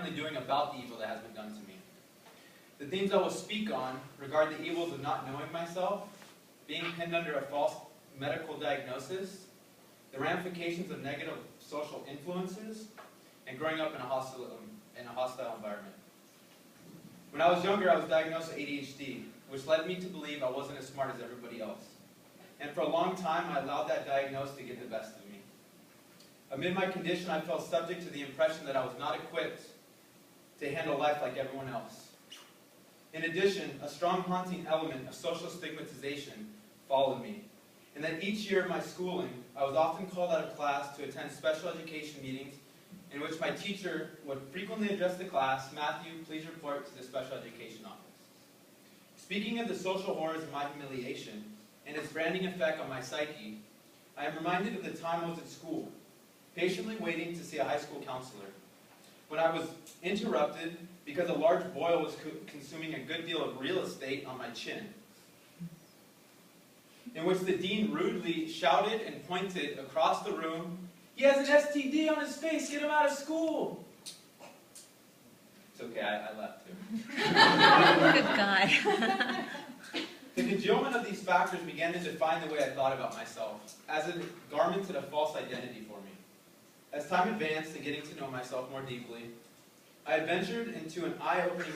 doing about the evil that has been done to me. The themes I will speak on regard the evils of not knowing myself, being pinned under a false medical diagnosis, the ramifications of negative social influences, and growing up in a hostile environment. When I was younger, I was diagnosed with ADHD, which led me to believe I wasn't as smart as everybody else. And for a long time, I allowed that diagnosis to get the best of me. Amid my condition, I felt subject to the impression that I was not equipped to handle life like everyone else. In addition, a strong haunting element of social stigmatization followed me, and that each year of my schooling, I was often called out of class to attend special education meetings in which my teacher would frequently address the class, "Matthew, please report to the special education office." Speaking of the social horrors of my humiliation and its branding effect on my psyche, I am reminded of the time I was at school, patiently waiting to see a high school counselor, when I was interrupted because a large boil was consuming a good deal of real estate on my chin, in which the dean rudely shouted and pointed across the room, "He has an STD on his face, get him out of school!" It's okay, I left too. Good guy. The congealment of these factors began to define the way I thought about myself, as it garmented a false identity for me. As time advanced in getting to know myself more deeply, I had ventured into an eye-opening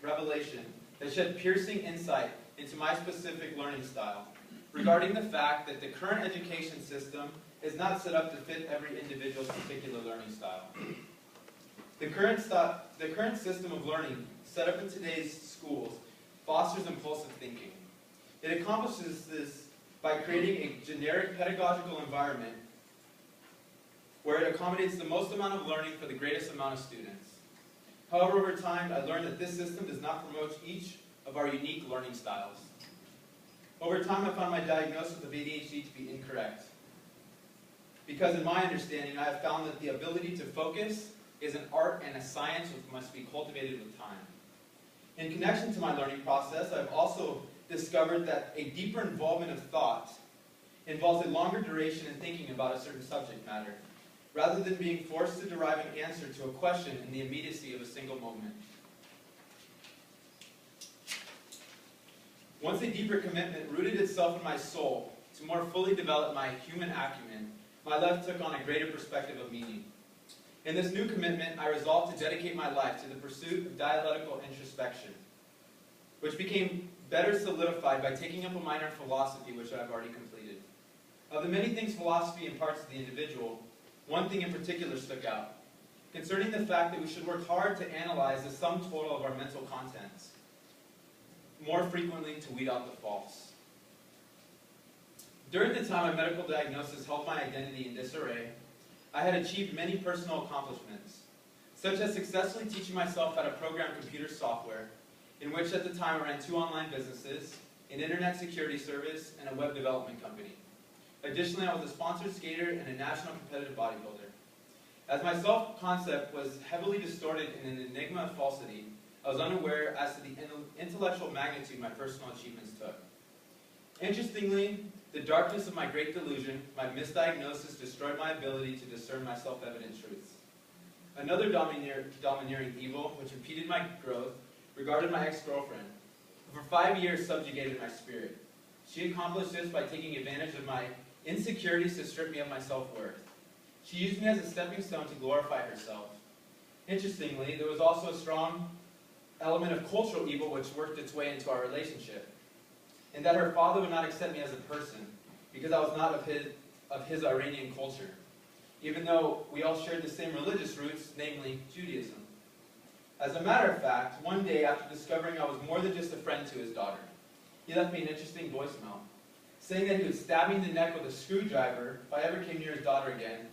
revelation that shed piercing insight into my specific learning style, regarding the fact that the current education system is not set up to fit every individual's particular learning style. The current system of learning set up in today's schools fosters impulsive thinking. It accomplishes this by creating a generic pedagogical environment where it accommodates the most amount of learning for the greatest amount of students. However, over time, I learned that this system does not promote each of our unique learning styles. Over time, I found my diagnosis of ADHD to be incorrect, because in my understanding, I have found that the ability to focus is an art and a science which must be cultivated with time. In connection to my learning process, I've also discovered that a deeper involvement of thought involves a longer duration in thinking about a certain subject matter, rather than being forced to derive an answer to a question in the immediacy of a single moment. Once a deeper commitment rooted itself in my soul to more fully develop my human acumen, my life took on a greater perspective of meaning. In this new commitment, I resolved to dedicate my life to the pursuit of dialectical introspection, which became better solidified by taking up a minor in philosophy, which I've already completed. Of the many things philosophy imparts to the individual, one thing in particular stuck out, concerning the fact that we should work hard to analyze the sum total of our mental contents, more frequently to weed out the false. During the time my medical diagnosis held my identity in disarray, I had achieved many personal accomplishments, such as successfully teaching myself how to program computer software, in which at the time I ran 2 online businesses, an internet security service, and a web development company. Additionally, I was a sponsored skater and a national competitive bodybuilder. As my self-concept was heavily distorted in an enigma of falsity, I was unaware as to the intellectual magnitude my personal achievements took. Interestingly, the darkness of my great delusion, my misdiagnosis, destroyed my ability to discern my self-evident truths. Another domineering evil, which impeded my growth, regarded my ex-girlfriend, who for 5 years subjugated my spirit. She accomplished this by taking advantage of my insecurities to strip me of my self-worth. She used me as a stepping stone to glorify herself. Interestingly, there was also a strong element of cultural evil which worked its way into our relationship, in that her father would not accept me as a person because I was not of his Iranian culture, even though we all shared the same religious roots, namely Judaism. As a matter of fact, one day after discovering I was more than just a friend to his daughter, he left me an interesting voicemail, saying that he would stab me in the neck with a screwdriver if I ever came near his daughter again,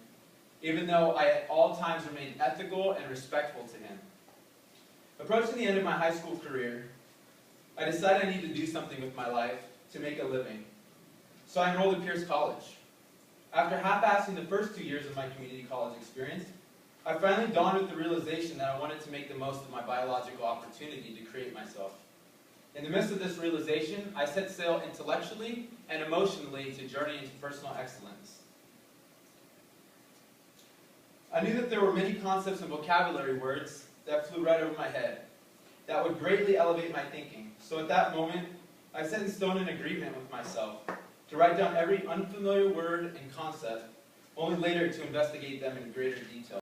even though I at all times remained ethical and respectful to him. Approaching the end of my high school career, I decided I needed to do something with my life to make a living. So I enrolled at Pierce College. After half-assing the first 2 years of my community college experience, I finally dawned with the realization that I wanted to make the most of my biological opportunity to create myself. In the midst of this realization, I set sail intellectually and emotionally to journey into personal excellence. I knew that there were many concepts and vocabulary words that flew right over my head that would greatly elevate my thinking. So at that moment, I set in stone an agreement with myself to write down every unfamiliar word and concept, only later to investigate them in greater detail.